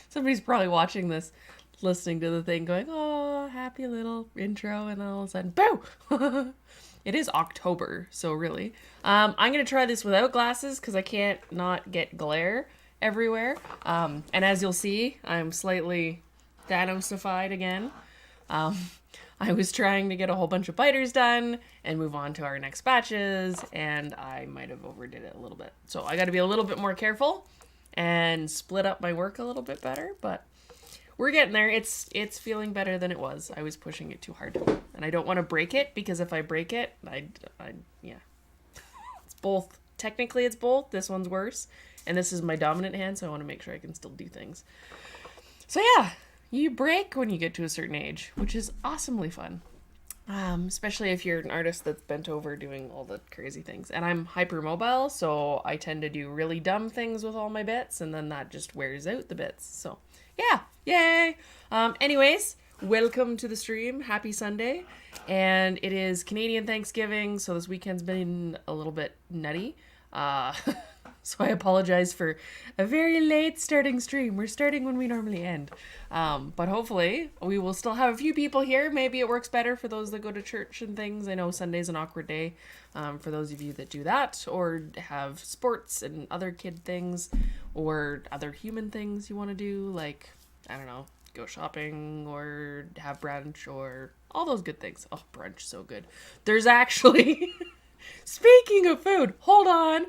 Somebody's probably watching this, listening to the thing, going, "Oh, happy little intro," and then all of a sudden, boo! It is October, so really, I'm gonna try this without glasses because I can't not get glare everywhere. And as you'll see, I'm slightly Thanosified again. Um, I was trying to get a whole bunch of biters done and move on to our next batches, and I might have overdid it a little bit. So I got to be a little bit more careful and split up my work a little bit better, but we're getting there. It's feeling better than it was. I was pushing it too hard, and I don't want to break it because if I break it, yeah, it's both. Technically, it's both. This one's worse, and this is my dominant hand, so I want to make sure I can still do things. So yeah, you break when you get to a certain age, which is awesomely fun. Especially if you're an artist that's bent over doing all the crazy things. And I'm hypermobile, so I tend to do really dumb things with all my bits, and then that just wears out the bits. So, yeah, yay! Anyways, welcome to the stream. Happy Sunday. And it is Canadian Thanksgiving, so this weekend's been a little bit nutty. So I apologize for a very late starting stream. We're starting when we normally end. But hopefully we will still have a few people here. Maybe it works better for those that go to church and things. I know Sunday's an awkward day for those of you that do that or have sports and other kid things or other human things you want to do. Like, I don't know, go shopping or have brunch or all those good things. Oh, brunch, so good. There's actually, speaking of food, hold on.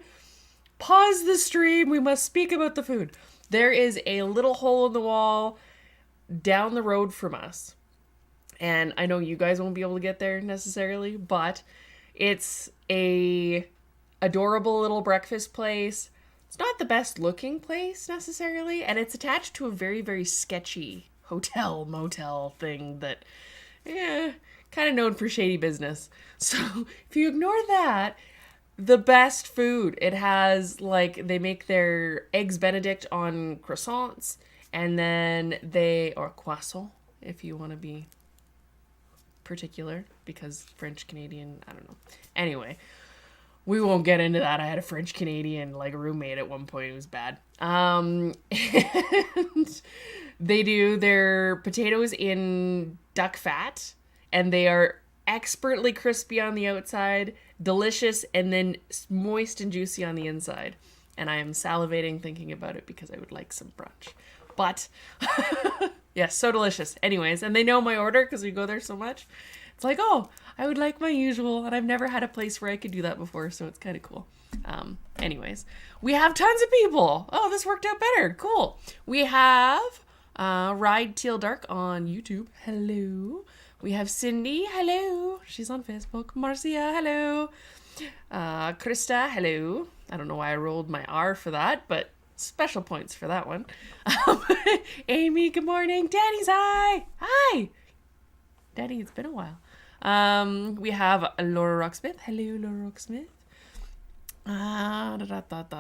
Pause the stream. We must speak about the food. There is a little hole in the wall down the road from us. And I know you guys won't be able to get there necessarily, but it's a adorable little breakfast place. It's not the best looking place necessarily, and it's attached to a very, very sketchy hotel, motel thing that, kind of known for shady business. So if you ignore that, the best food. It has, like, they make their eggs Benedict on croissants, and then or croissant, if you want to be particular, because French Canadian, I don't know. Anyway, we won't get into that. I had a French Canadian, like, roommate at one point. It was bad. And they do their potatoes in duck fat, and they are expertly crispy on the outside, delicious, and then moist and juicy on the inside. And I am salivating thinking about it because I would like some brunch. But, yes, so delicious. Anyways, and they know my order because we go there so much. It's like, oh, I would like my usual, and I've never had a place where I could do that before, so it's kind of cool. Anyways, we have tons of people. Oh, this worked out better. Cool. We have Ride Teal Dark on YouTube. Hello. We have Cindy, hello. She's on Facebook. Marcia, hello. Krista, hello. I don't know why I rolled my R for that, but special points for that one. Amy, good morning. Daddy's hi. Hi. Daddy, it's been a while. We have Laura Rocksmith. Hello, Laura Rocksmith.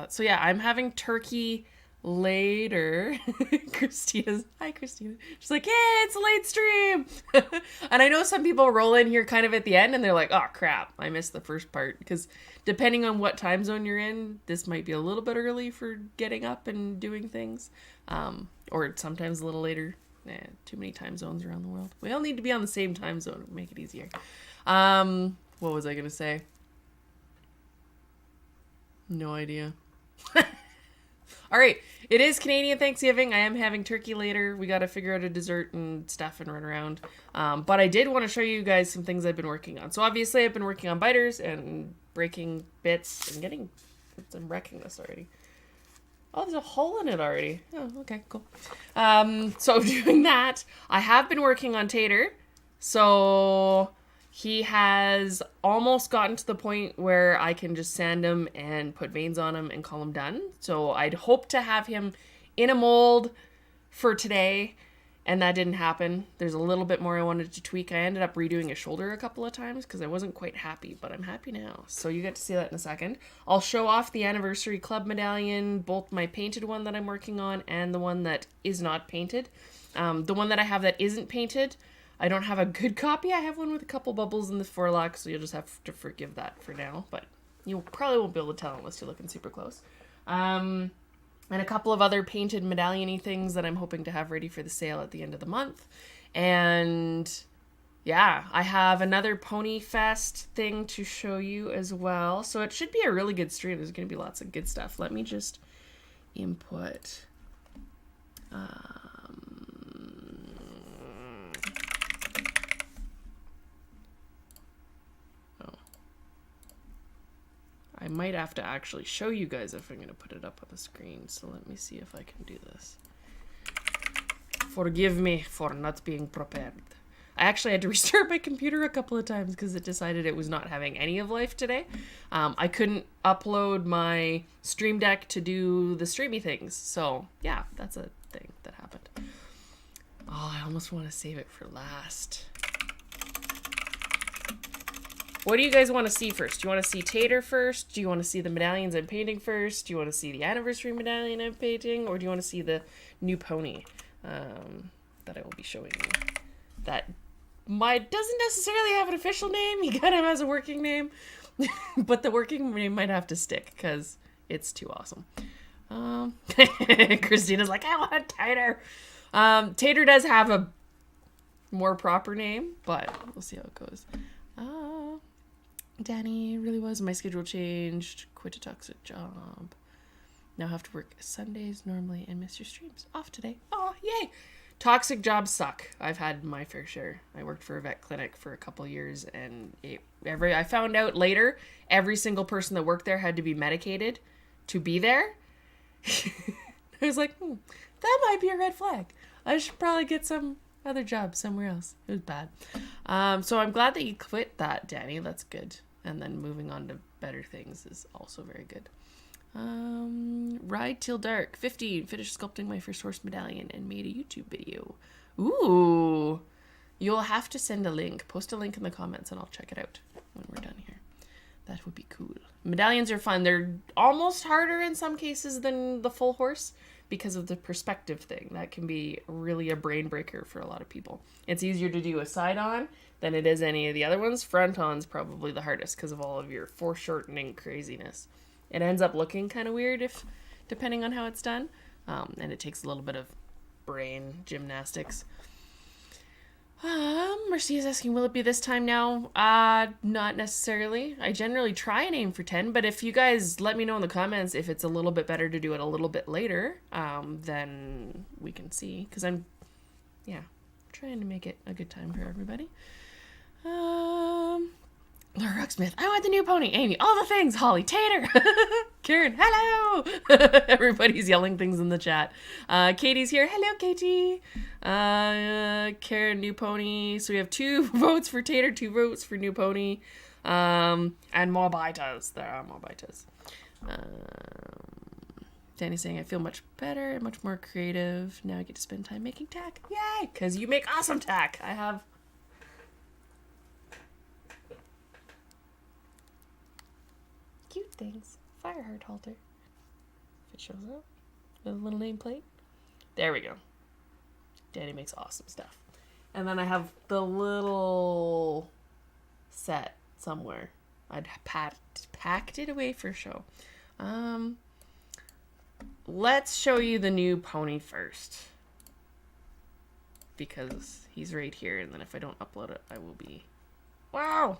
So yeah, I'm having turkey later. Hi Christina. She's like, hey, it's a late stream. And I know some people roll in here kind of at the end and they're like, oh crap, I missed the first part, because depending on what time zone you're in, this might be a little bit early for getting up and doing things, or sometimes a little later. Too many time zones around the world. We all need to be on the same time zone to make it easier. What was I gonna say? No idea. All right, it is Canadian Thanksgiving. I am having turkey later. We got to figure out a dessert and stuff and run around. But I did want to show you guys some things I've been working on. So obviously I've been working on biters and breaking bits and getting... I'm wrecking this already. Oh, there's a hole in it already. Oh, okay, cool. So doing that. I have been working on Tater. So... he has almost gotten to the point where I can just sand him and put veins on him and call him done. So I'd hope to have him in a mold for today, and that didn't happen. There's a little bit more I wanted to tweak. I ended up redoing his shoulder a couple of times because I wasn't quite happy, but I'm happy now. So you get to see that in a second. I'll show off the Anniversary Club medallion, both my painted one that I'm working on and the one that is not painted. The one that I have that isn't painted, I don't have a good copy. I have one with a couple bubbles in the forelock, so you'll just have to forgive that for now. But you probably won't be able to tell unless you're looking super close. and a couple of other painted medallion-y things that I'm hoping to have ready for the sale at the end of the month. And yeah, I have another Pony Fest thing to show you as well. So it should be a really good stream. There's going to be lots of good stuff. Let me just input. I might have to actually show you guys if I'm going to put it up on the screen. So let me see if I can do this. Forgive me for not being prepared. I actually had to restart my computer a couple of times because it decided it was not having any of life today. I couldn't upload my Stream Deck to do the streamy things. So yeah, that's a thing that happened. Oh, I almost want to save it for last. What do you guys want to see first? Do you want to see Tater first? Do you want to see the medallions I'm painting first? Do you want to see the anniversary medallion I'm painting? Or do you want to see the new pony that I will be showing you? That doesn't necessarily have an official name. He kind of has a working name. But the working name might have to stick because it's too awesome. Christina's like, I want Tater. Tater does have a more proper name, but we'll see how it goes. Danny really was. My schedule changed. Quit a toxic job. Now have to work Sundays normally and miss your streams. Off today. Oh, yay. Toxic jobs suck. I've had my fair share. I worked for a vet clinic for a couple years, and I found out later every single person that worked there had to be medicated to be there. I was like, that might be a red flag. I should probably get some other job somewhere else. It was bad. So I'm glad that you quit that, Danny. That's good. And then moving on to better things is also very good. Ride Till Dark 15. Finished sculpting my first horse medallion and made a YouTube video. Ooh. You'll have to send a link. Post a link in the comments and I'll check it out when we're done here. That would be cool. Medallions are fun. They're almost harder in some cases than the full horse because of the perspective thing. That can be really a brain breaker for a lot of people. It's easier to do a side on than it is any of the other ones. Front on's probably the hardest because of all of your foreshortening craziness. It ends up looking kind of weird depending on how it's done. And it takes a little bit of brain gymnastics. Mercy is asking, will it be this time now? Not necessarily. I generally try and aim for 10, but if you guys let me know in the comments if it's a little bit better to do it a little bit later, then we can see. Because I'm trying to make it a good time for everybody. Laura Rucksmith, I want the new pony. Amy, all the things. Holly, Tater. Karen, hello. Everybody's yelling things in the chat. Katie's here. Hello, Katie. Karen, new pony. So we have 2 votes for Tater, 2 votes for new pony. And more betas. There are more betas. Danny's saying, I feel much better and much more creative. Now I get to spend time making tack. Yay! Because you make awesome tack. I have... cute things. Fireheart halter. If it shows up. With a little nameplate. There we go. Danny makes awesome stuff. And then I have the little set somewhere. I'd packed it away for show. Let's show you the new pony first. Because he's right here. And then if I don't upload it, I will be... Wow!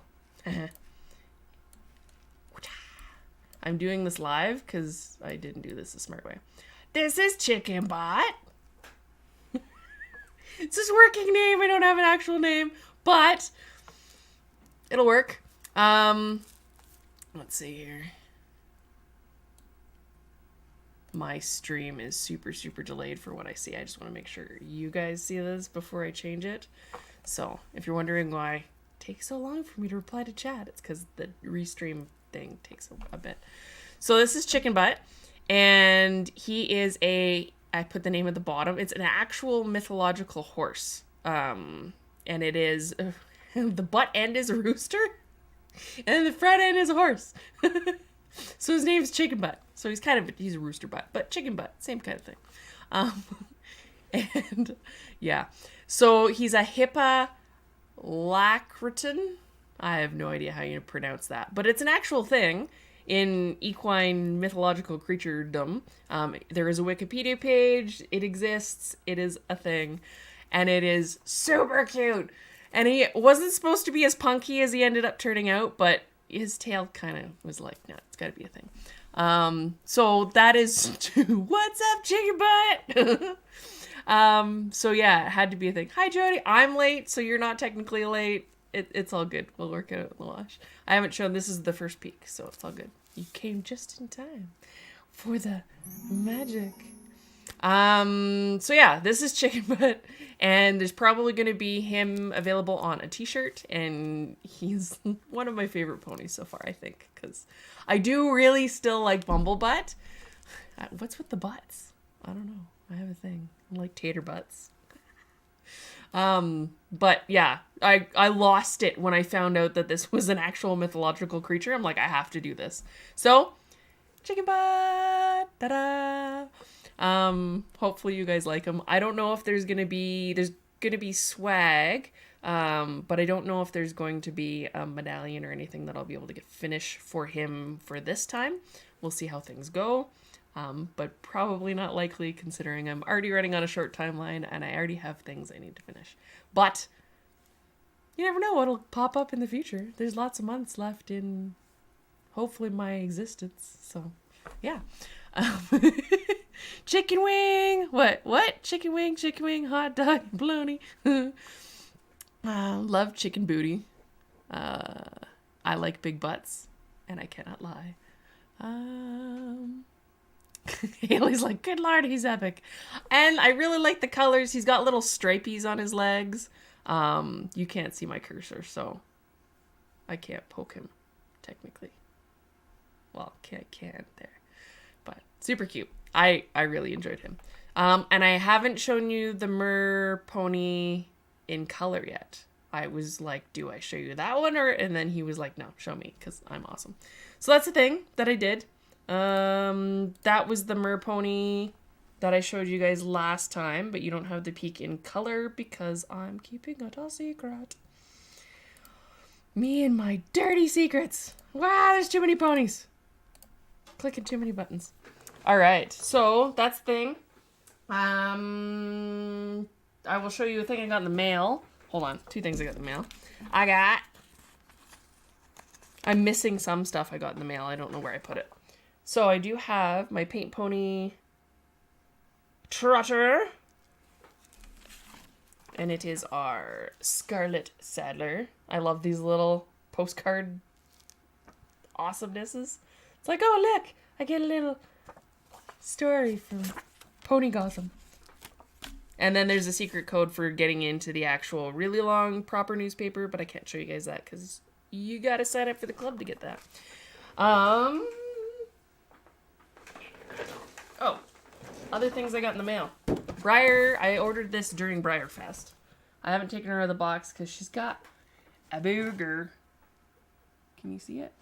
I'm doing this live because I didn't do this the smart way. This is Chicken Bot. It's his working name. I don't have an actual name, but it'll work. Let's see here. My stream is super, super delayed for what I see. I just want to make sure you guys see this before I change it. So if you're wondering why it takes so long for me to reply to chat, it's because the restream thing takes a bit. So this is Chicken Butt, and he is I put the name at the bottom. It's an actual mythological horse. And it is the butt end is a rooster and the front end is a horse. So his name's Chicken Butt. So he's a rooster butt, but chicken butt, same kind of thing. And yeah, so he's a Hippa Lacraton. I have no idea how you pronounce that, but it's an actual thing in equine mythological creaturedom. There is a Wikipedia page. It exists. It is a thing. And it is super cute. And he wasn't supposed to be as punky as he ended up turning out, but his tail kind of was like, no, it's got to be a thing. So that is what's up, chicken butt? So yeah, it had to be a thing. Hi, Jody. I'm late, so you're not technically late. It's all good. We'll work it out in the wash. I haven't shown, this is the first peek, so it's all good. You came just in time for the magic. So yeah, this is Chicken Butt, and there's probably going to be him available on a t-shirt, and he's one of my favorite ponies so far, I think, because I do really still like Bumblebutt. What's with the butts? I don't know. I have a thing. I like tater butts. But yeah, I lost it when I found out that this was an actual mythological creature. I'm like, I have to do this. So, Chicken Butt! Ta-da! Hopefully you guys like him. I don't know if there's gonna be swag, but I don't know if there's going to be a medallion or anything that I'll be able to get finish for him for this time. We'll see how things go. But probably not likely considering I'm already running on a short timeline and I already have things I need to finish. But you never know what'll pop up in the future. There's lots of months left in hopefully my existence. So yeah. Chicken wing. What? Chicken wing, hot dog, bologna. Love chicken booty. I like big butts, and I cannot lie. Haley's like, good lord, he's epic. And I really like the colors. He's got little stripies on his legs. You can't see my cursor, so I can't poke him, technically. Well, I can there. But super cute. I really enjoyed him. And I haven't shown you the Mer pony in color yet. I was like, do I show you that one? And then he was like, no, show me, because I'm awesome. So that's the thing that I did. That was the Mer pony that I showed you guys last time, but you don't have the peek in color because I'm keeping it a secret. Me and my dirty secrets. Wow, there's too many ponies. Clicking too many buttons. All right, so that's the thing. I will show you a thing I got in the mail. Hold on, two things I got in the mail. I'm missing some stuff I got in the mail. I don't know where I put it. So I do have my Paint Pony Trotter. And it is our Scarlet Saddler. I love these little postcard awesomenesses. It's like, oh, look, I get a little story from Pony Gotham. And then there's a secret code for getting into the actual really long proper newspaper, but I can't show you guys that because you gotta sign up for the club to get that. Oh, other things I got in the mail. Briar, I ordered this during Briar Fest. I haven't taken her out of the box because she's got a burger. Can you see it?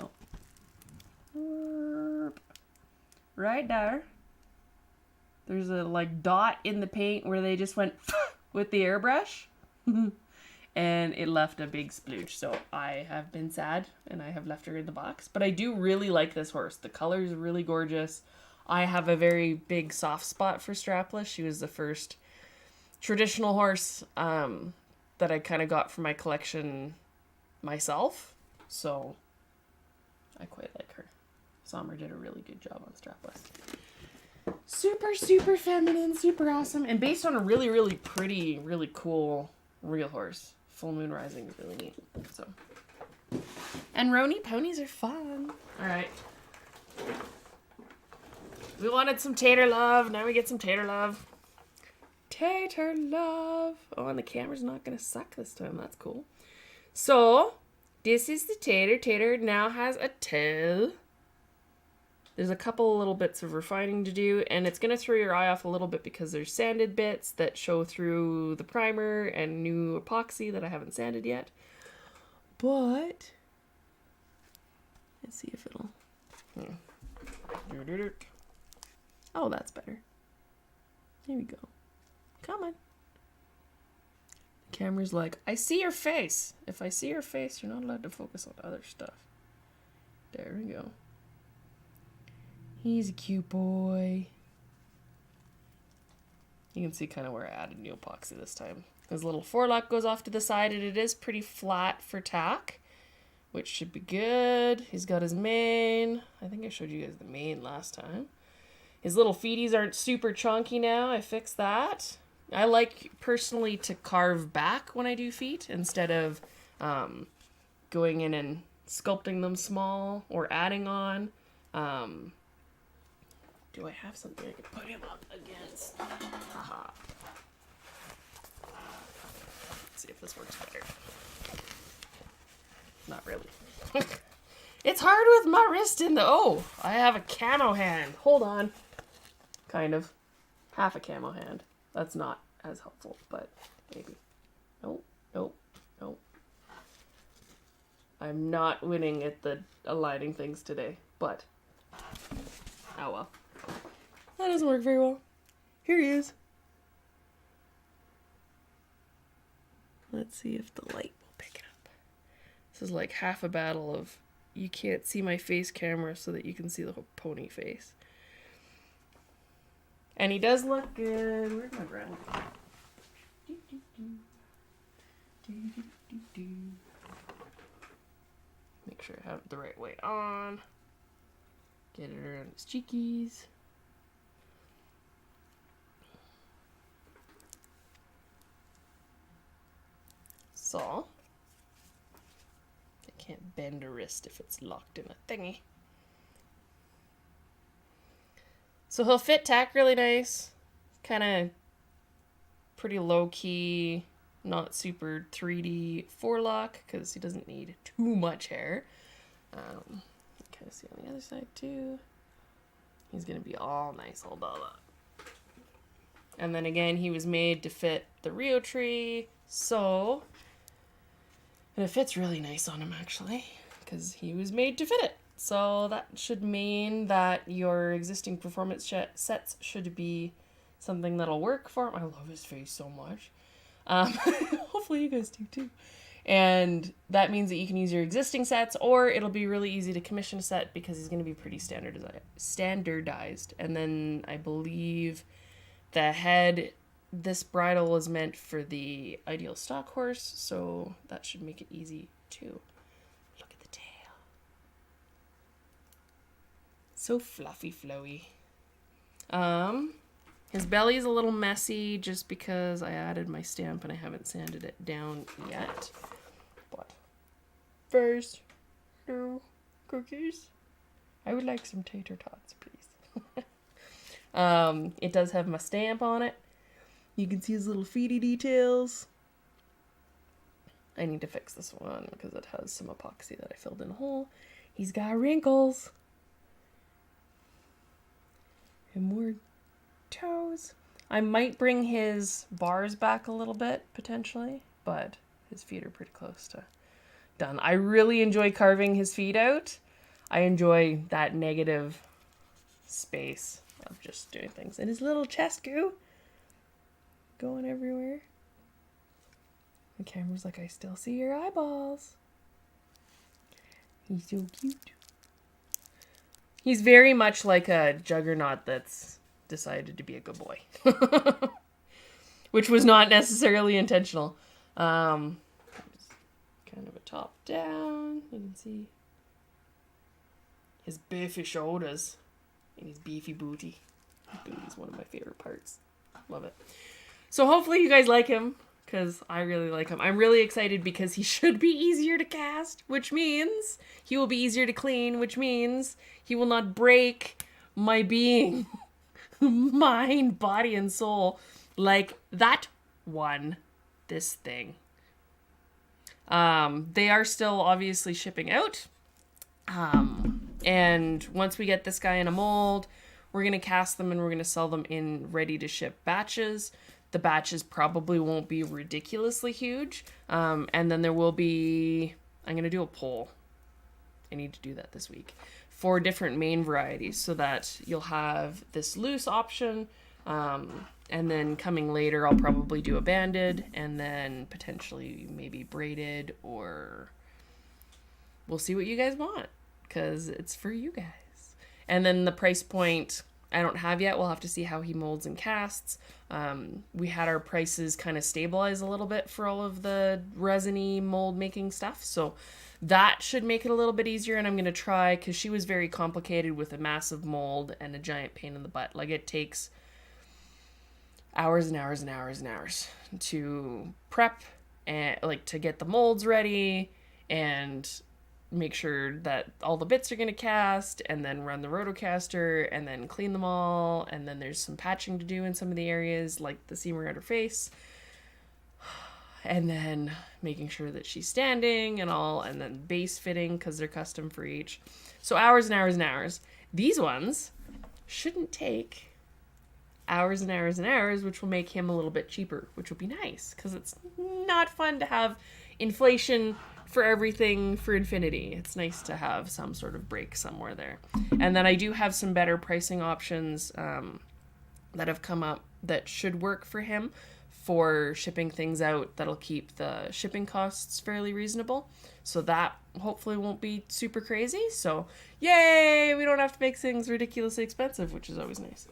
Oh. Right there. There's a like dot in the paint where they just went with the airbrush. And it left a big splooge. So I have been sad and I have left her in the box. But I do really like this horse. The color is really gorgeous. I have a very big soft spot for Strapless. She was the first traditional horse that I kind of got for my collection myself. So I quite like her. Sommer did a really good job on Strapless. Super, super feminine, super awesome. And based on a really, really pretty, really cool real horse. Full Moon Rising is really neat. So, and Roni ponies are fun. All right. We wanted some Tater love. Now we get some Tater love. Tater love. Oh, and the camera's not going to suck this time. That's cool. So, this is the Tater. Tater now has a tail. There's a couple little bits of refining to do, and it's going to throw your eye off a little bit because there's sanded bits that show through the primer and new epoxy that I haven't sanded yet. But, let's see if it'll... Oh, that's better. Here we go. Come on. The camera's like, I see your face. If I see your face, you're not allowed to focus on other stuff. There we go. He's a cute boy. You can see kind of where I added new epoxy this time. His little forelock goes off to the side, and it is pretty flat for tack, which should be good. He's got his mane. I think I showed you guys the mane last time. His little feeties aren't super chunky now. I fixed that. I like personally to carve back when I do feet instead of going in and sculpting them small or adding on. Do I have something I can put him up against? Haha. Let's see if this works better. Not really. It's hard with my wrist in the... Oh, I have a camo hand. Hold on. Kind of. Half a camo hand. That's not as helpful, but maybe. Nope, nope, nope. I'm not winning at the aligning things today, but... Oh well. That doesn't work very well. Here he is. Let's see if the light will pick it up. This is like half a battle of you can't see my face camera so that you can see the whole pony face. And he does look good. Where's my brown? Make sure I have it the right way on. Get it around his cheekies. So, I can't bend a wrist if it's locked in a thingy. So he'll fit tack really nice. Kind of pretty low key, not super 3D forelock because he doesn't need too much hair. Kind of see on the other side too. He's gonna be all nice, all dolled up. And then again, he was made to fit the Rio tree, so... And it fits really nice on him, actually, because he was made to fit it. So that should mean that your existing performance sets should be something that'll work for him. I love his face so much. Hopefully you guys do too. And that means that you can use your existing sets, or it'll be really easy to commission a set because he's going to be pretty standardized. And then I believe the head... This bridle is meant for the ideal stock horse, so that should make it easy too. Look at the tail. So fluffy, flowy. His belly's a little messy just because I added my stamp and I haven't sanded it down yet. But first, no cookies. I would like some tater tots, please. It does have my stamp on it. You can see his little feety details. I need to fix this one because it has some epoxy that I filled in a hole. He's got wrinkles. And more toes. I might bring his bars back a little bit, potentially, but his feet are pretty close to done. I really enjoy carving his feet out. I enjoy that negative space of just doing things. And his little chest goo. Going everywhere. The camera's like, I still see your eyeballs. He's so cute. He's very much like a juggernaut that's decided to be a good boy. Which was not necessarily intentional. Kind of a top down. You can see his beefy shoulders and his beefy booty. His booty's one of my favorite parts. Love it. So hopefully you guys like him, because I really like him. I'm really excited because he should be easier to cast, which means he will be easier to clean, which means he will not break my being, mind, body, and soul like that one, this thing. They are still obviously shipping out. And once we get this guy in a mold, we're going to cast them and we're going to sell them in ready to ship batches. The batches probably won't be ridiculously huge. And then there will be... I'm going to do a poll. I need to do that this week. 4 different mane varieties so that you'll have this loose option. And then coming later, I'll probably do a banded and then potentially maybe braided, or we'll see what you guys want because it's for you guys. And then the price point I don't have yet. We'll have to see how he molds and casts. We had our prices kind of stabilize a little bit for all of the resiny mold making stuff. So that should make it a little bit easier. And I'm going to try, because she was very complicated with a massive mold and a giant pain in the butt. Like, it takes hours and hours and hours and hours to prep and like to get the molds ready and make sure that all the bits are going to cast, and then run the rotocaster, and then clean them all, and then there's some patching to do in some of the areas like the seam around her face, and then making sure that she's standing and all, and then base fitting because they're custom for each. So hours and hours and hours. These ones shouldn't take hours and hours and hours, which will make him a little bit cheaper, which will be nice because it's not fun to have inflation for everything for infinity. It's nice to have some sort of break somewhere there. And then I do have some better pricing options that have come up that should work for him for shipping things out that'll keep the shipping costs fairly reasonable. So that hopefully won't be super crazy. So yay, we don't have to make things ridiculously expensive, which is always nice.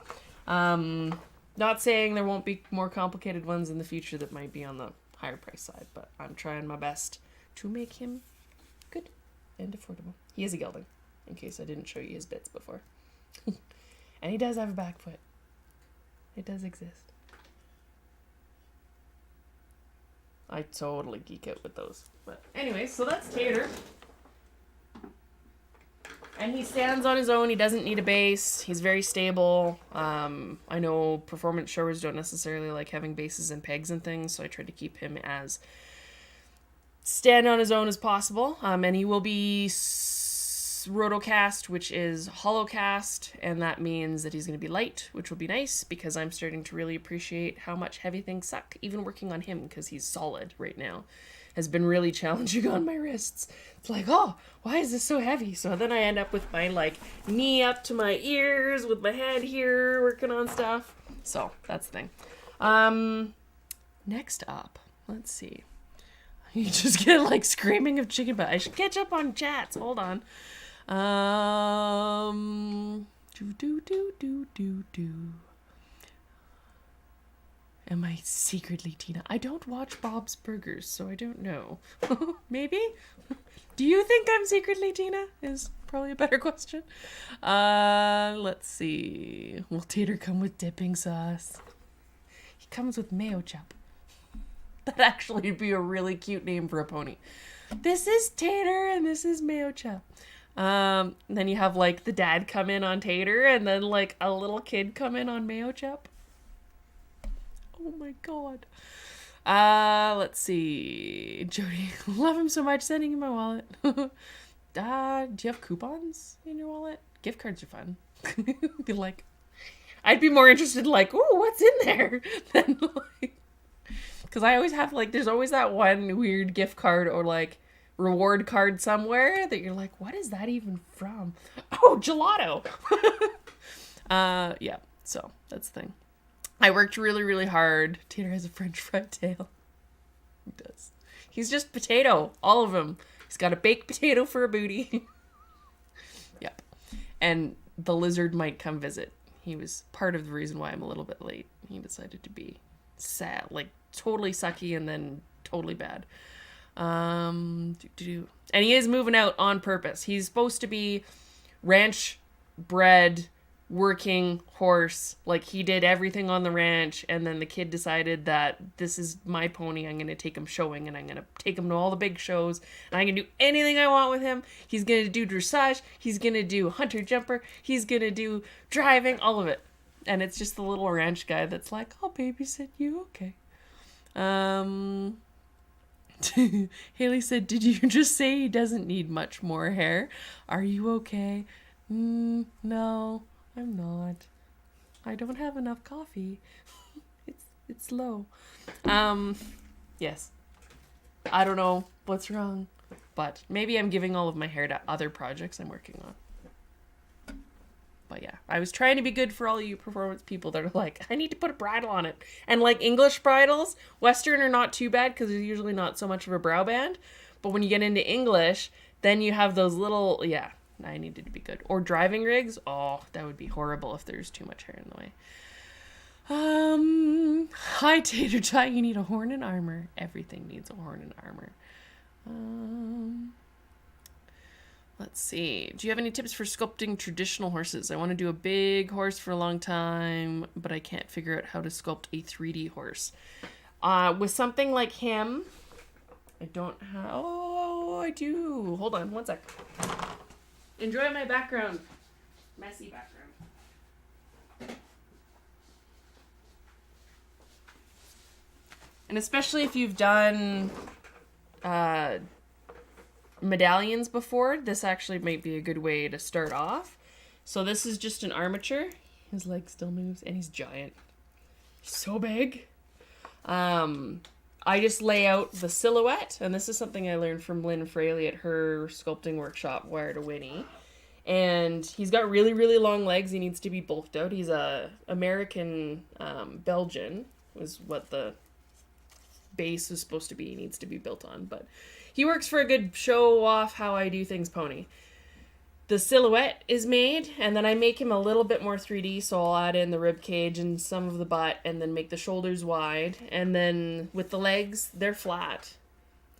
Not saying there won't be more complicated ones in the future that might be on the higher price side, but I'm trying my best to make him good and affordable. He is a gelding, in case I didn't show you his bits before. And he does have a back foot. It does exist. I totally geek out with those. But anyway, so that's Tater. And he stands on his own. He doesn't need a base. He's very stable. I know performance showers don't necessarily like having bases and pegs and things, so I tried to keep him as stand on his own as possible. And he will be rotocast, which is hollow cast, and that means that he's going to be light, which will be nice because I'm starting to really appreciate how much heavy things suck. Even working on him, because he's solid right now, has been really challenging on my wrists. It's like, oh, why is this so heavy? So then I end up with my like knee up to my ears with my head here working on stuff. So that's the thing. Next up, let's see. You just get like screaming of chicken butt. I should catch up on chats. Hold on. Am I secretly Tina? I don't watch Bob's Burgers, so I don't know. Maybe? Do you think I'm secretly Tina? Is probably a better question. Let's see. Will Tater come with dipping sauce? He comes with mayo chop. That'd actually be a really cute name for a pony. This is Tater and this is mayo chop. Then you have like the dad come in on Tater and then like a little kid come in on mayo chop. Oh my god. Let's see. Jody, love him so much, sending him my wallet. Do you have coupons in your wallet? Gift cards are fun. Be like, I'd be more interested in like, ooh, what's in there? Than like, because I always have like, there's always that one weird gift card or like reward card somewhere that you're like, what is that even from? Oh, gelato. Yeah, so that's the thing. I worked really, really hard. Tater has a French fry tail. He does. He's just potato, all of them. He's got a baked potato for a booty. Yep. And the lizard might come visit. He was part of the reason why I'm a little bit late. He decided to be sad, like totally sucky and then totally bad. And he is moving out on purpose. He's supposed to be ranch bred, working horse. Like he did everything on the ranch, and then the kid decided that this is my pony, I'm going to take him showing, and I'm going to take him to all the big shows, and I can do anything I want with him. He's going to do dressage, he's going to do hunter jumper, he's going to do driving, all of it. And it's just the little ranch guy that's like, I'll babysit you, okay. Haley said, did you just say he doesn't need much more hair? Are you okay? No, I'm not. I don't have enough coffee. It's low. Yes. I don't know what's wrong, but maybe I'm giving all of my hair to other projects I'm working on. But yeah, I was trying to be good for all you performance people that are like, I need to put a bridle on it. And like English bridles, Western are not too bad because there's usually not so much of a brow band. But when you get into English, then you have those little, yeah, I needed to be good. Or driving rigs. Oh, that would be horrible if there's too much hair in the way. Hi, Tater Tot. You need a horn and armor. Everything needs a horn and armor. Let's see. Do you have any tips for sculpting traditional horses? I want to do a big horse for a long time, but I can't figure out how to sculpt a 3D horse. With something like him, I don't have... Oh, I do. Hold on, one sec. Enjoy my background. Messy background. And especially if you've done medallions before, this actually might be a good way to start off. So this is just an armature. His leg still moves, and he's giant. He's so big. I just lay out the silhouette, and this is something I learned from Lynn Fraley at her sculpting workshop, Wire to Winnie. And he's got really, really long legs. He needs to be bulked out. He's a American Belgian, is what the base is supposed to be. He needs to be built on, but he works for a good show off how I do things pony. The silhouette is made, and then I make him a little bit more 3D, so I'll add in the rib cage and some of the butt, and then make the shoulders wide, and then with the legs, they're flat,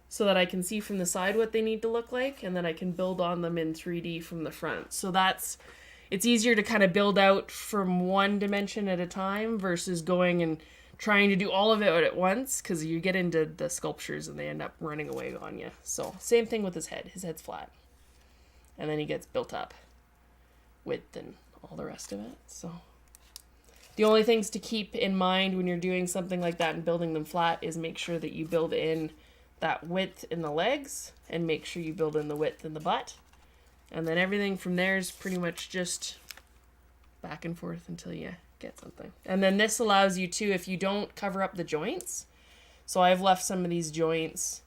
so that I can see from the side what they need to look like, and then I can build on them in 3D from the front. So it's easier to kind of build out from one dimension at a time versus going and trying to do all of it at once, because you get into the sculptures and they end up running away on you. So same thing with his head. His head's flat. And then he gets built up width and all the rest of it. So the only things to keep in mind when you're doing something like that and building them flat is make sure that you build in that width in the legs and make sure you build in the width in the butt. And then everything from there is pretty much just back and forth until you get something. And then this allows you to, if you don't cover up the joints, so I've left some of these joints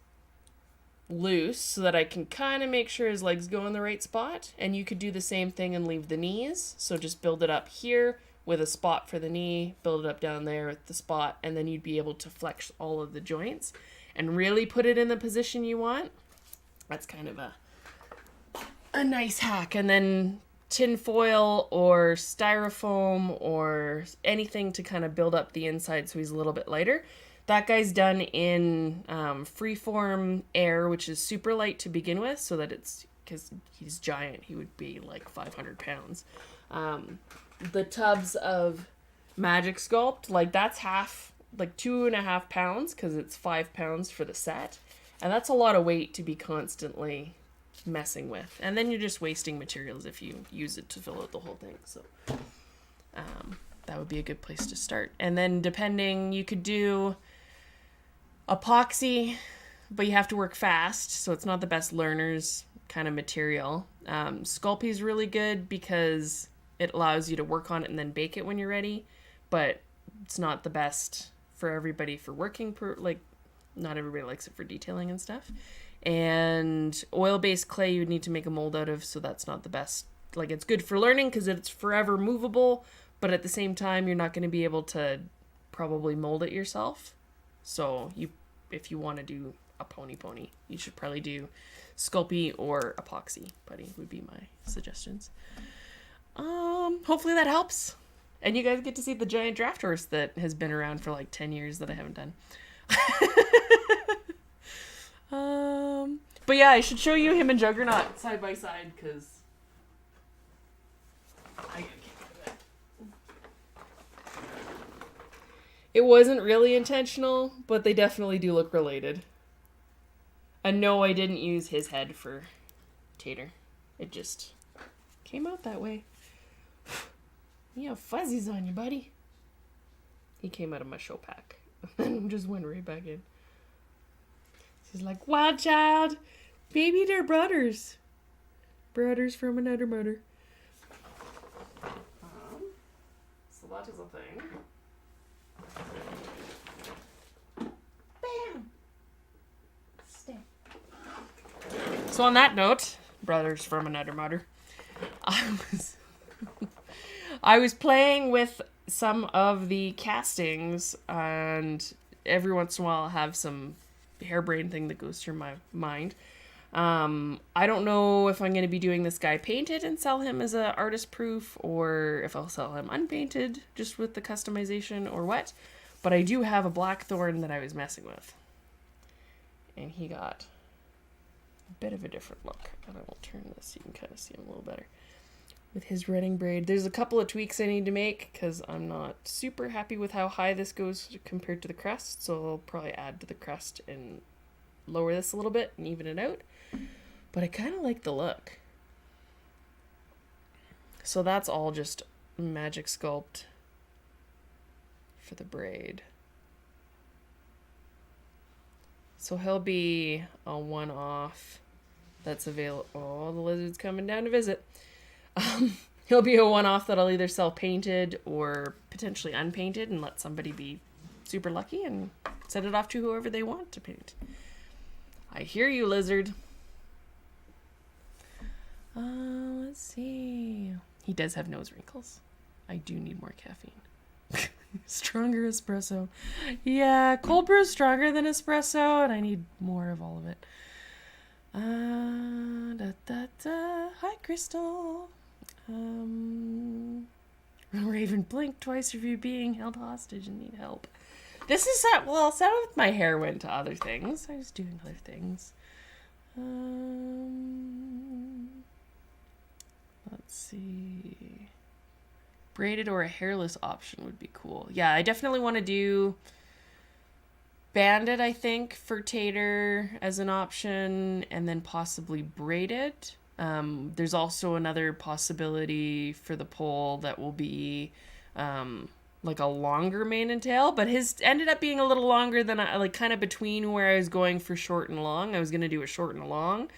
loose so that I can kind of make sure his legs go in the right spot. And you could do the same thing and leave the knees. So just build it up here with a spot for the knee, build it up down there with the spot, and then you'd be able to flex all of the joints and really put it in the position you want. That's kind of a nice hack. And then tin foil or styrofoam or anything to kind of build up the inside so he's a little bit lighter. That guy's done in freeform air, which is super light to begin with, so that it's, because he's giant, he would be like 500 pounds. The tubs of Magic Sculpt, like that's half, like 2.5 pounds, because it's 5 pounds for the set. And that's a lot of weight to be constantly messing with. And then you're just wasting materials if you use it to fill out the whole thing. So that would be a good place to start. And then depending, you could do epoxy, but you have to work fast, so it's not the best learner's kind of material. Sculpey's really good because it allows you to work on it and then bake it when you're ready, but it's not the best for everybody for working, not everybody likes it for detailing and stuff. And oil-based clay you would need to make a mold out of, so that's not the best. Like, it's good for learning because it's forever movable, but at the same time you're not going to be able to probably mold it yourself. So if you want to do a pony, you should probably do Sculpey or epoxy putty would be my suggestions. Hopefully that helps. And you guys get to see the giant draft horse that has been around for like 10 years that I haven't done. But yeah, I should show you him and Juggernaut side by side, because I can't do that. It wasn't really intentional, but they definitely do look related. And no, I didn't use his head for Tater. It just came out that way. You have fuzzies on you, buddy. He came out of my show pack and just went right back in. She's like, wild child. Maybe they're brothers. Brothers from another mother. So that is a thing. Bam! Stay. So on that note, brothers from another mother, I was playing with some of the castings, and every once in a while I have some harebrained thing that goes through my mind. I don't know if I'm going to be doing this guy painted and sell him as a artist proof, or if I'll sell him unpainted just with the customization or what. But I do have a blackthorn that I was messing with. And he got a bit of a different look. And I will turn this so you can kind of see him a little better. With his running braid. There's a couple of tweaks I need to make because I'm not super happy with how high this goes compared to the crest. So I'll probably add to the crest and lower this a little bit and even it out. But I kind of like the look. So that's all just Magic Sculpt for the braid. So he'll be a one-off that's available. Oh, the lizard's coming down to visit. He'll be a one-off that I'll either sell painted or potentially unpainted and let somebody be super lucky and send it off to whoever they want to paint. I hear you, lizard. Let's see. He does have nose wrinkles. I do need more caffeine. Stronger espresso. Yeah, cold brew is stronger than espresso, and I need more of all of it. Hi, Crystal. Raven, blink twice if you're being held hostage and need help. This is well, some of my hair went to other things. I was doing other things. Let's see. Braided or a hairless option would be cool. Yeah, I definitely want to do banded, I think, for Tater as an option, and then possibly braided. There's also another possibility for the pole that will be like a longer mane and tail, but his ended up being a little longer than I like, kind of between where I was going for short and long. I was going to do a short and a long,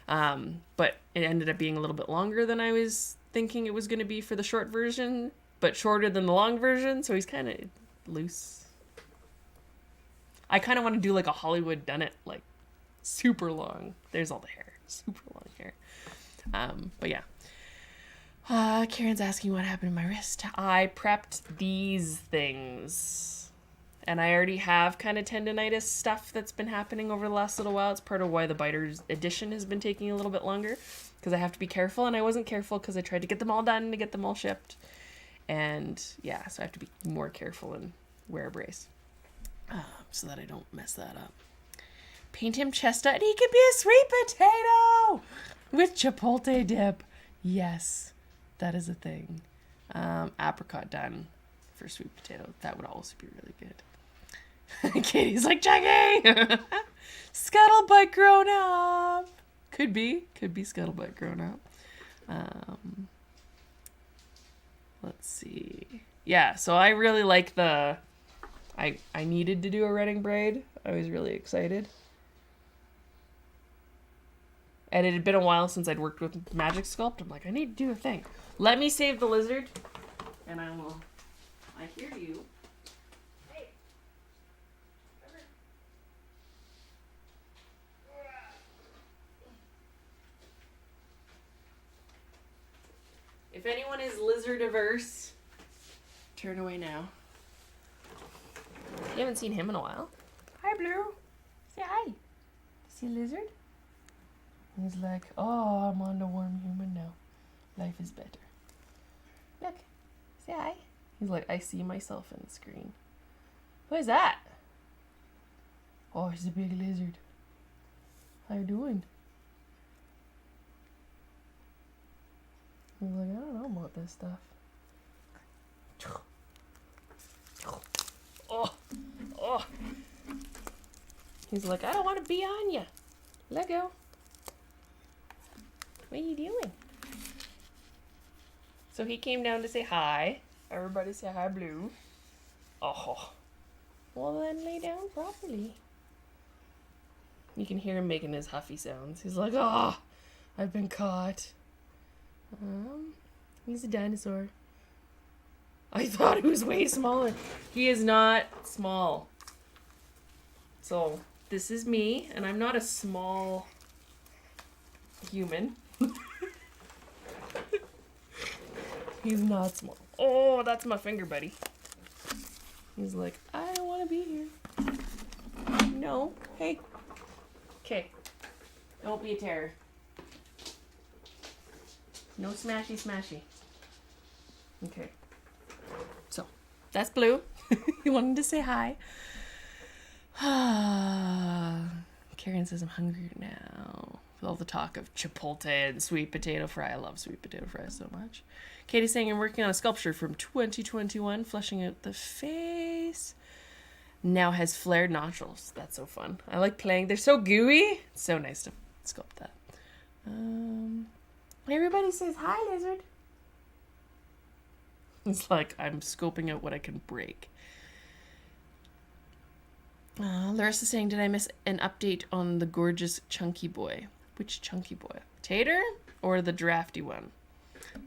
but it ended up being a little bit longer than I was thinking it was going to be for the short version, but shorter than the long version, so he's kind of loose. I kind of want to do like a Hollywood done it, like super long. There's all the hair, super long hair. But yeah. Karen's asking what happened to my wrist. I prepped these things. And I already have kind of tendonitis stuff that's been happening over the last little while. It's part of why the Biters edition has been taking a little bit longer. Because I have to be careful, and I wasn't careful because I tried to get them all done to get them all shipped. And yeah, so I have to be more careful and wear a brace. So that I don't mess that up. Paint him chestnut, and he could be a sweet potato with chipotle dip. Yes, that is a thing. Apricot done for sweet potato. That would also be really good. Katie's like, Jackie! Scuttlebutt grown up. Could be Scuttlebutt grown up. Let's see. Yeah, so I really like the... I needed to do a running braid. I was really excited. And it had been a while since I'd worked with Magic Sculpt. I'm like, I need to do a thing. Let me save the lizard. And I will... I hear you. Hey. Come here. If anyone is lizard averse, turn away now. You haven't seen him in a while. Hi, Blue. Say hi. See a lizard? He's like, oh, I'm on the warm human now. Life is better. Look. Say hi. He's like, I see myself in the screen. Who is that? Oh, it's a big lizard. How you doing? He's like, I don't know about this stuff. Oh. He's like, I don't want to be on you. Let go. What are you doing? So he came down to say hi. Everybody say hi, Blue. Oh. Well, then lay down properly. You can hear him making his huffy sounds. He's like, oh, I've been caught. He's a dinosaur. I thought he was way smaller. He is not small. So, this is me, and I'm not a small human. He's not small. Oh, that's my finger, buddy. He's like, I don't want to be here. No. Hey. Okay. Don't be a terror. No smashy smashy. Okay. So, that's Blue. You wanted to say hi. Karen says I'm hungry now. With all the talk of chipotle and sweet potato fry. I love sweet potato fry so much. Katie's saying I'm working on a sculpture from 2021, fleshing out the face. Now has flared nostrils. That's so fun. I like playing. They're so gooey. It's so nice to sculpt that. Everybody says hi, lizard. It's like I'm scoping out what I can break. Larissa's saying, did I miss an update on the gorgeous chunky boy? Which chunky boy? Tater or the drafty one?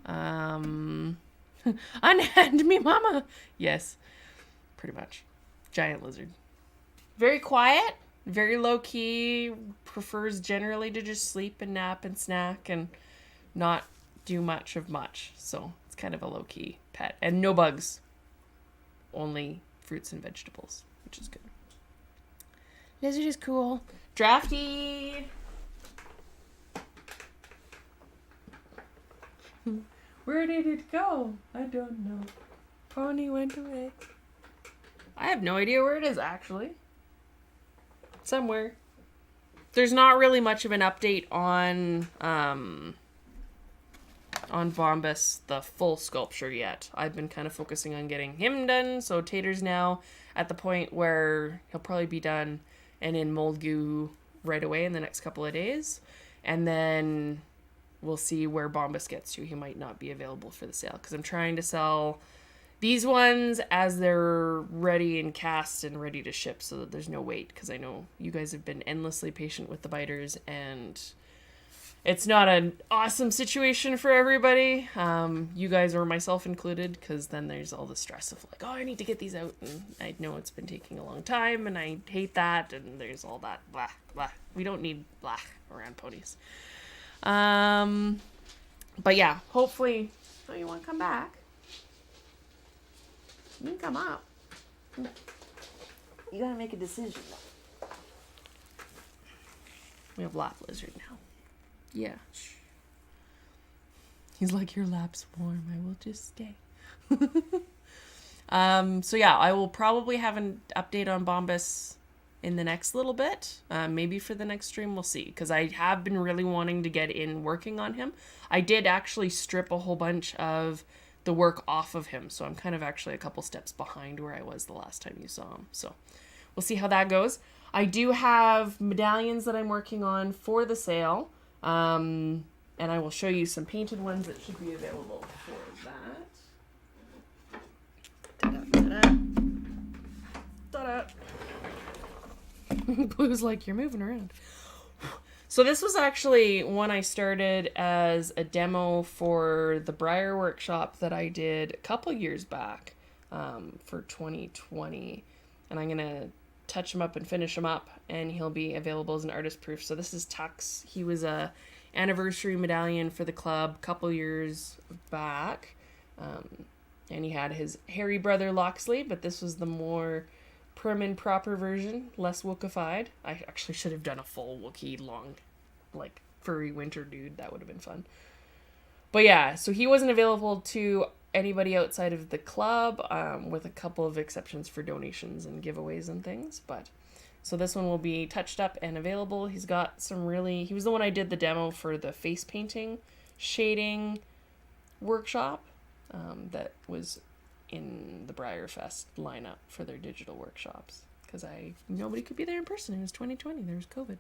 Unhand me mama. Yes, pretty much. Giant lizard. Very quiet, very low key, prefers generally to just sleep and nap and snack and not do much of much. So it's kind of a low key pet. And no bugs. Only fruits and vegetables, which is good. Lizard is cool. Drafty. Where did it go? I don't know. Pony went away. I have no idea where it is, actually. Somewhere. There's not really much of an update on Bombus, the full sculpture yet. I've been kind of focusing on getting him done, so Tater's now at the point where he'll probably be done and in mold goo right away in the next couple of days. And then we'll see where Bombus gets to. He might not be available for the sale because I'm trying to sell these ones as they're ready and cast and ready to ship so that there's no wait, because I know you guys have been endlessly patient with the biters and it's not an awesome situation for everybody, you guys or myself included, because then there's all the stress of like, oh, I need to get these out, and I know it's been taking a long time, and I hate that, and there's all that blah, blah. We don't need blah around ponies. But yeah, hopefully, oh, you want to come back? You can come up. You gotta make a decision. We have lap lizard now. Yeah. He's like, your lap's warm. I will just stay. So yeah, I will probably have an update on Bombus in the next little bit. Maybe for the next stream, we'll see. Because I have been really wanting to get in working on him. I did actually strip a whole bunch of the work off of him. So I'm kind of actually a couple steps behind where I was the last time you saw him. So we'll see how that goes. I do have medallions that I'm working on for the sale. And I will show you some painted ones that should be available for that. Ta-da, ta-da. Ta-da. Blue's like, you're moving around. So this was actually one I started as a demo for the Briar workshop that I did a couple years back for 2020. And I'm going to touch him up and finish him up, and he'll be available as an artist proof. So this is Tux. He was a anniversary medallion for the club a couple years back, and he had his hairy brother Loxley, but this was the more prim and proper version, less wookified. I actually should have done a full Wookiee long, like furry winter dude. That would have been fun. But yeah, so he wasn't available to anybody outside of the club, with a couple of exceptions for donations and giveaways and things. But so this one will be touched up and available. He's got some really, he was the one I did the demo for the face painting shading workshop that was in the Briarfest lineup for their digital workshops, because nobody could be there in person. It was 2020. There was COVID.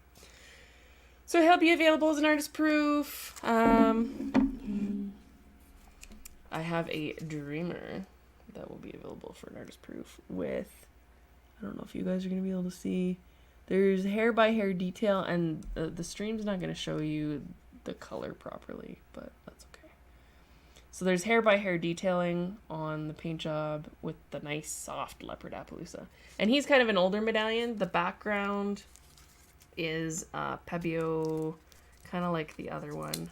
So he'll be available as an artist proof. I have a Dreamer that will be available for an artist proof with, I don't know if you guys are going to be able to see, there's hair by hair detail, and the stream's not going to show you the color properly, but that's okay. So there's hair by hair detailing on the paint job with the nice soft leopard Appaloosa. And he's kind of an older medallion. The background is Pebeo, kind of like the other one.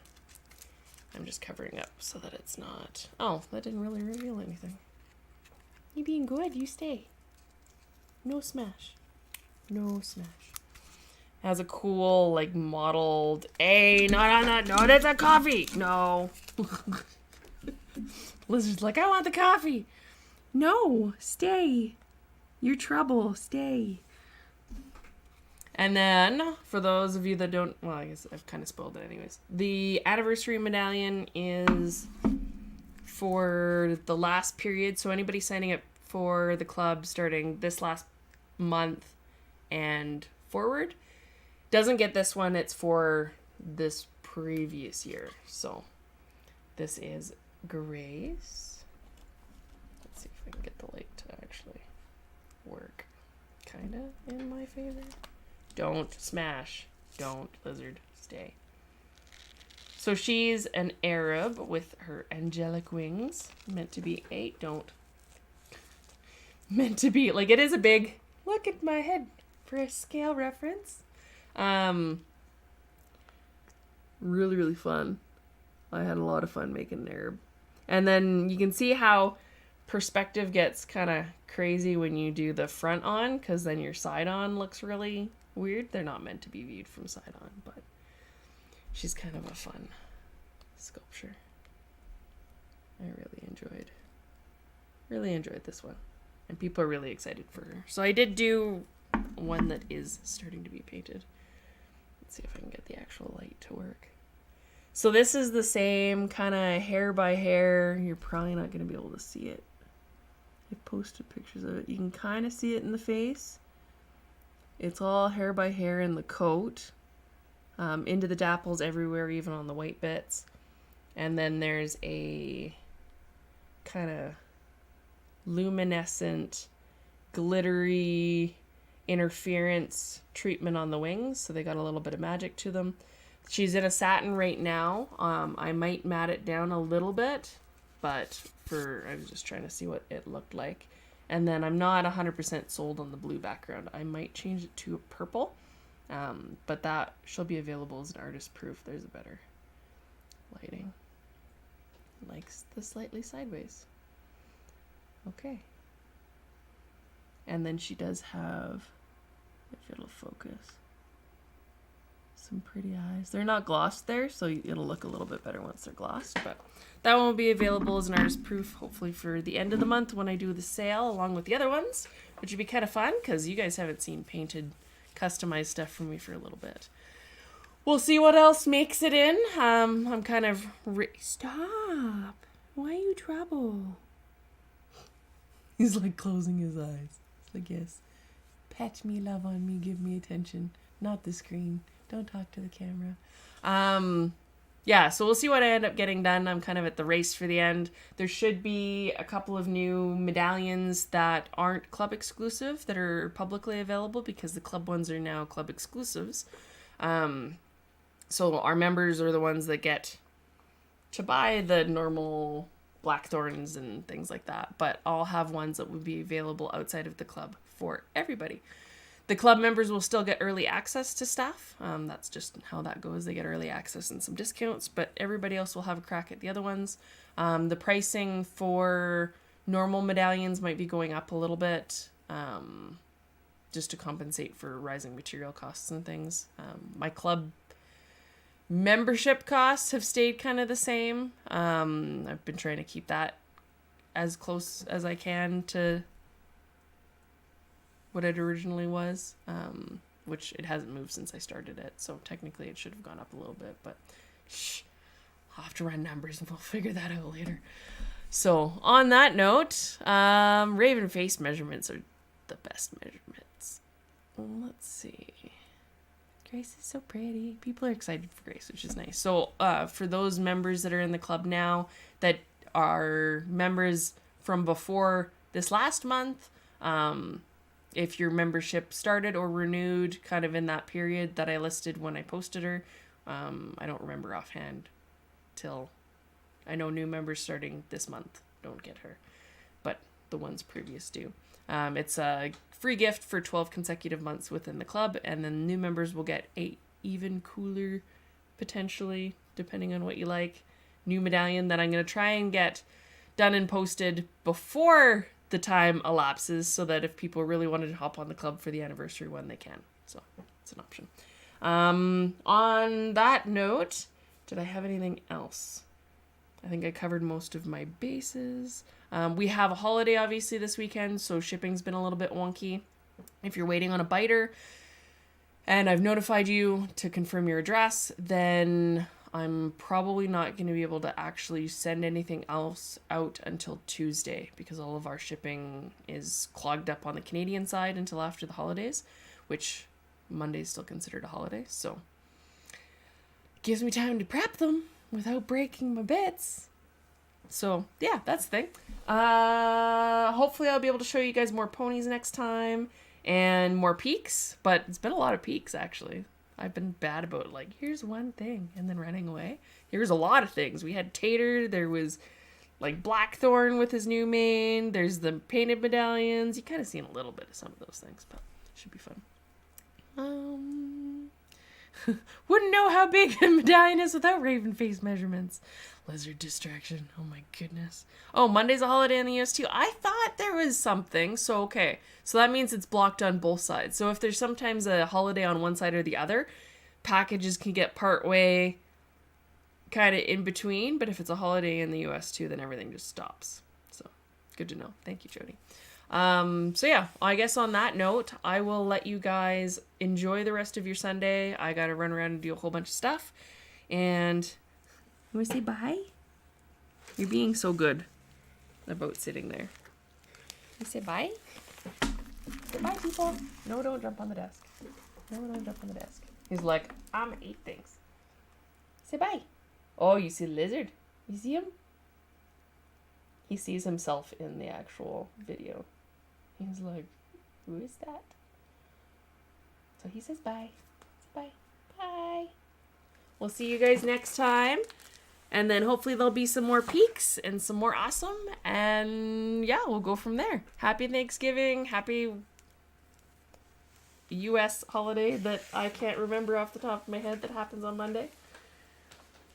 I'm just covering up so that it's not... Oh, that didn't really reveal anything. You being good, you stay. No smash. No smash. Has a cool, like, mottled... Hey, not on that. No, that's a coffee. No. Lizard's like, I want the coffee. No, stay. You're trouble. Stay. And then, for those of you that don't... Well, I guess I've kind of spoiled it anyways. The anniversary medallion is for the last period. So anybody signing up for the club starting this last month and forward doesn't get this one. It's for this previous year. So this is Grace. Let's see if I can get the light to actually work. Kind of in my favor. Don't smash. Don't, Lizard. Stay. So she's an Arab with her angelic wings. Meant to be meant to be, like, it is a big, look at my head for a scale reference. Really, really fun. I had a lot of fun making an Arab. And then you can see how perspective gets kind of crazy when you do the front on, because then your side on looks really weird. They're not meant to be viewed from side on, but she's kind of a fun sculpture. I really enjoyed this one. And people are really excited for her. So I did do one that is starting to be painted. Let's see if I can get the actual light to work. So this is the same kind of hair by hair. You're probably not going to be able to see it. I posted pictures of it. You can kind of see it in the face. It's all hair by hair in the coat. Into the dapples everywhere, even on the white bits. And then there's a kind of luminescent, glittery interference treatment on the wings. So they got a little bit of magic to them. She's in a satin right now. I might matte it down a little bit, but I was just trying to see what it looked like. And then I'm not 100% sold on the blue background. I might change it to a purple, but that she'll be available as an artist proof. There's a better lighting. Likes the slightly sideways. Okay. And then she does have, if it'll focus, some pretty eyes. They're not glossed there, so it'll look a little bit better once they're glossed, but that one will be available as an artist proof, hopefully for the end of the month when I do the sale, along with the other ones, which would be kind of fun, because you guys haven't seen painted, customized stuff from me for a little bit. We'll see what else makes it in. I'm kind of... Stop! Why you trouble? He's like closing his eyes. It's like, yes, pet me, love on me, give me attention, not the screen. Don't talk to the camera. Yeah, so we'll see what I end up getting done. I'm kind of at the race for the end. There should be a couple of new medallions that aren't club exclusive that are publicly available, because the club ones are now club exclusives. So our members are the ones that get to buy the normal blackthorns and things like that. But I'll have ones that will be available outside of the club for everybody. The club members will still get early access to stuff. That's just how that goes. They get early access and some discounts, but everybody else will have a crack at the other ones. The pricing for normal medallions might be going up a little bit, just to compensate for rising material costs and things. My club membership costs have stayed kind of the same. I've been trying to keep that as close as I can to what it originally was, which it hasn't moved since I started it, so technically it should have gone up a little bit, but I'll have to run numbers and we'll figure that out later. So on that note, raven face measurements are the best measurements. Let's see. Grace is so pretty. People are excited for Grace, which is nice. So for those members that are in the club now that are members from before this last month, if your membership started or renewed kind of in that period that I listed when I posted her, I don't remember offhand till I know new members starting this month don't get her, but the ones previous do. It's a free gift for 12 consecutive months within the club, and then new members will get a even cooler, potentially, depending on what you like, new medallion that I'm going to try and get done and posted before the time elapses, so that if people really wanted to hop on the club for the anniversary one, they can. So it's an option. On that note, did I have anything else? I think I covered most of my bases. We have a holiday, obviously, this weekend, so shipping's been a little bit wonky. If you're waiting on a biter and I've notified you to confirm your address, then I'm probably not going to be able to actually send anything else out until Tuesday because all of our shipping is clogged up on the Canadian side until after the holidays, which Monday is still considered a holiday, so it gives me time to prep them without breaking my bits. So yeah, that's the thing. Hopefully I'll be able to show you guys more ponies next time and more peaks, but it's been a lot of peaks actually. I've been bad about like, here's one thing and then running away. Here's a lot of things. We had Tater, there was like Blackthorn with his new mane, there's the painted medallions. You kind of seen a little bit of some of those things, but it should be fun. Wouldn't know how big a medallion is without raven face measurements. Lizard distraction. Oh my goodness. Oh, Monday's a holiday in the US too. I thought there was something. So, okay. So that means it's blocked on both sides. So if there's sometimes a holiday on one side or the other, packages can get part way kind of in between. But if it's a holiday in the US too, then everything just stops. So, good to know. Thank you, Jody. So yeah, I guess on that note, I will let you guys enjoy the rest of your Sunday. I gotta run around and do a whole bunch of stuff. And you wanna say bye? You're being so good about sitting there. You say bye? Say bye, people. No, don't jump on the desk. No, don't jump on the desk. He's like, I'm gonna eat things. Say bye. Oh, you see the lizard? You see him? He sees himself in the actual video. He's like, who is that? So he says bye. Say bye. Bye. We'll see you guys next time. And then hopefully there'll be some more peaks and some more awesome. And yeah, we'll go from there. Happy Thanksgiving. Happy US holiday that I can't remember off the top of my head that happens on Monday.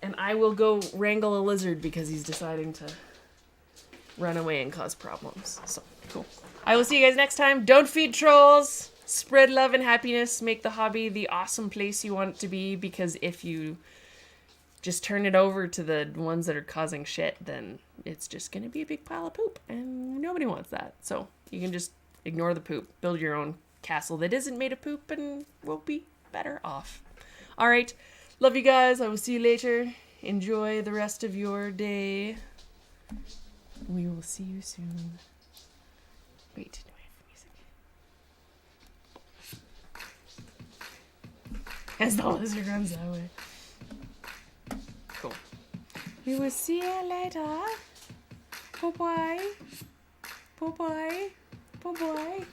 And I will go wrangle a lizard because he's deciding to run away and cause problems. So, cool. I will see you guys next time. Don't feed trolls. Spread love and happiness. Make the hobby the awesome place you want it to be, because if you just turn it over to the ones that are causing shit, then it's just going to be a big pile of poop, and nobody wants that. So, you can just ignore the poop. Build your own castle that isn't made of poop, and we'll be better off. Alright. Love you guys. I will see you later. Enjoy the rest of your day. We will see you soon. Wait, do I have music? As the lizard runs that way. Cool. We will see you later. Bye-bye. Bye-bye. Bye-bye.